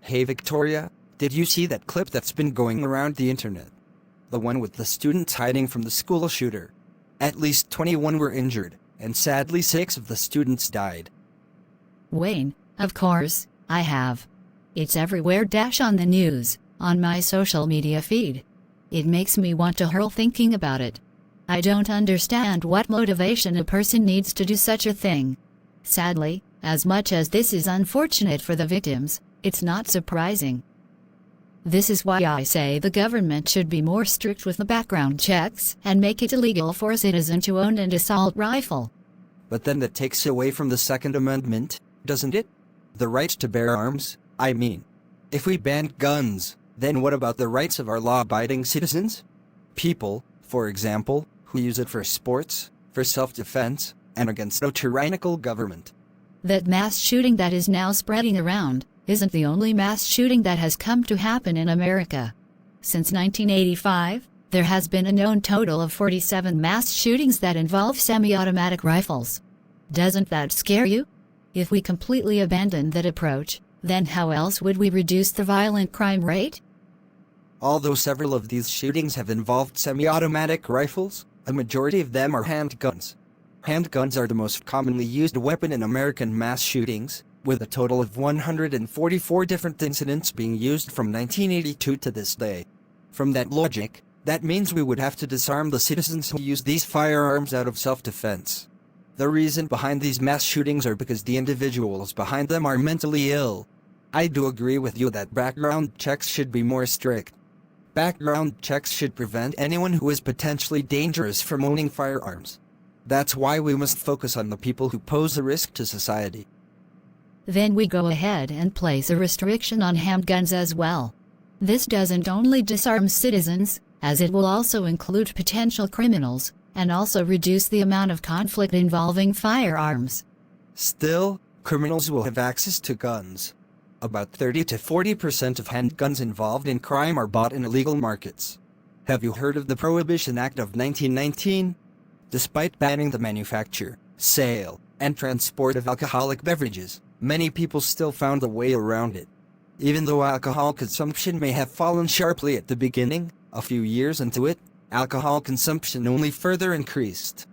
Hey Victoria, did you see that clip that's been going around the internet? The one with the students hiding from the school shooter. At least 21 were injured, and sadly 6 of the students died. Wayne, of course, I have. It's everywhere on the news, on my social media feed. It makes me want to hurl thinking about it. I don't understand what motivation a person needs to do such a thing. Sadly, as much as this is unfortunate for the victims, it's not surprising. This is why I say the government should be more strict with the background checks and make it illegal for a citizen to own an assault rifle. But then that takes away from the Second Amendment, doesn't it? The right to bear arms, I mean. If we banned guns, then what about the rights of our law-abiding citizens? People, for example, who use it for sports, for self-defense, and against a tyrannical government. That mass shooting that is now spreading around isn't the only mass shooting that has come to happen in America. Since 1985, there has been a known total of 47 mass shootings that involve semi-automatic rifles. Doesn't that scare you? If we completely abandon that approach, then how else would we reduce the violent crime rate? Although several of these shootings have involved semi-automatic rifles, a majority of them are handguns. Handguns are the most commonly used weapon in American mass shootings, with a total of 144 different incidents being used from 1982 to this day. From that logic, that means we would have to disarm the citizens who use these firearms out of self-defense. The reason behind these mass shootings are because the individuals behind them are mentally ill. I do agree with you that background checks should be more strict. Background checks should prevent anyone who is potentially dangerous from owning firearms. That's why we must focus on the people who pose a risk to society. Then we go ahead and place a restriction on handguns as well. This doesn't only disarm citizens, as it will also include potential criminals, and also reduce the amount of conflict involving firearms. Still, criminals will have access to guns. About 30 to 40% of handguns involved in crime are bought in illegal markets. Have you heard of the Prohibition Act of 1919? Despite banning the manufacture, sale, and transport of alcoholic beverages, many people still found a way around it. Even though alcohol consumption may have fallen sharply at the beginning, a few years into it, alcohol consumption only further increased.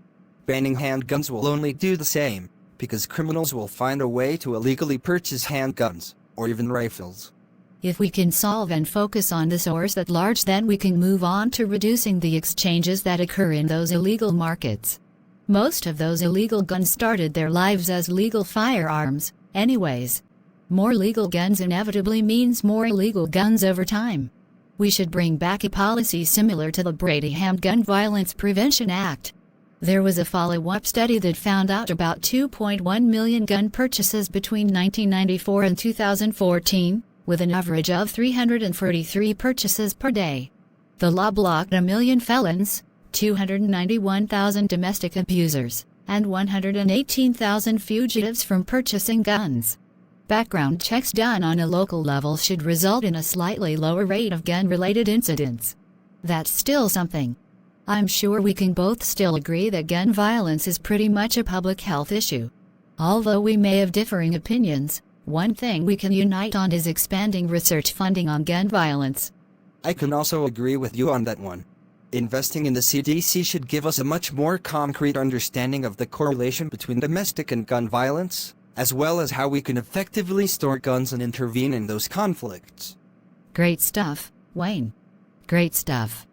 Banning handguns will only do the same, because criminals will find a way to illegally purchase handguns, or even rifles. If we can solve and focus on the source at large, then we can move on to reducing the exchanges that occur in those illegal markets. Most of those illegal guns started their lives as legal firearms, anyways. More legal guns inevitably means more illegal guns over time. We should bring back a policy similar to the Brady Handgun Violence Prevention Act. There was a follow-up study that found out about 2.1 million gun purchases between 1994 and 2014, with an average of 343 purchases per day. The law blocked 1 million felons, 291,000 domestic abusers, and 118,000 fugitives from purchasing guns. Background checks done on a local level should result in a slightly lower rate of gun-related incidents. That's still something. I'm sure we can both still agree that gun violence is pretty much a public health issue. Although we may have differing opinions, one thing we can unite on is expanding research funding on gun violence. I can also agree with you on that one. Investing in the CDC should give us a much more concrete understanding of the correlation between domestic and gun violence, as well as how we can effectively store guns and intervene in those conflicts. Great stuff, Wayne. Great stuff.